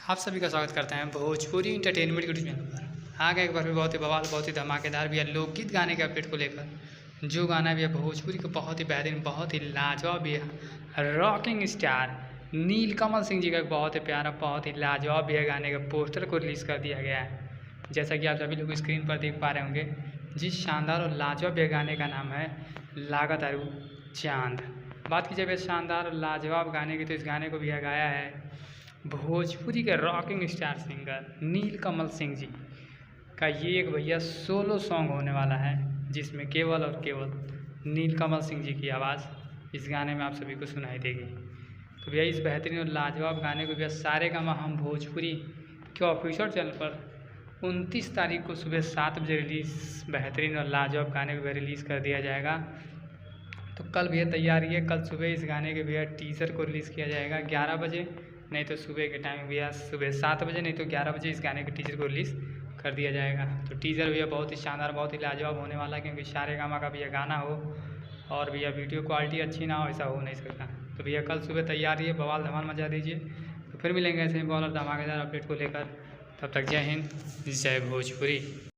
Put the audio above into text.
आप सभी का स्वागत करते हैं भोजपुरी इंटरटेनमेंट यूट्यूब चैनल पर। आ गए एक बार भी बहुत ही बवाल, बहुत ही धमाकेदार भी है लोकगीत गाने के अपडेट को लेकर। जो गाना भी है भोजपुरी का बहुत ही बेहतरीन, बहुत ही लाजवाब भी है। रॉकिंग स्टार नीलकमल सिंह जी का एक बहुत ही प्यारा, बहुत ही लाजवाब भी है गाने का पोस्टर को रिलीज़ कर दिया गया है। जैसा कि आप सभी लोग स्क्रीन पर देख पा रहे होंगे, जिस शानदार और लाजवाब गाने का नाम है लागत आरू चांद। बात की जाए शानदार और लाजवाब गाने की, तो इस गाने को भी गाया है भोजपुरी के रॉकिंग स्टार सिंगर नीलकमल सिंह जी का। ये एक भैया सोलो सॉन्ग होने वाला है, जिसमें केवल और केवल नीलकमल सिंह जी की आवाज़ इस गाने में आप सभी को सुनाई देगी। तो भैया इस बेहतरीन और लाजवाब गाने को भैया सारेगामा हम भोजपुरी के ऑफिशियल चैनल पर 29 तारीख को सुबह 7 बजे रिलीज़ बेहतरीन और लाजवाब गाने को रिलीज़ कर दिया जाएगा। तो कल भैया तैयारी है, कल सुबह इस गाने के भैया टीज़र को रिलीज़ किया जाएगा 11 बजे, नहीं तो सुबह के टाइम भैया सुबह 7 बजे, नहीं तो 11 बजे इस गाने के टीज़र को रिलीज़ कर दिया जाएगा। तो टीज़र भैया बहुत ही शानदार, बहुत ही लाजवाब होने वाला है, क्योंकि सारेगामा का भैया गाना हो और भैया वीडियो क्वालिटी अच्छी ना हो, ऐसा हो नहीं सकता। तो भैया कल सुबह तैयारी है, बवाल धमाल मचा दीजिए। तो फिर मिलेंगे ऐसे ही बवाल और धमाकेदार अपडेट को लेकर। तब तक जय हिंद, जय भोजपुरी।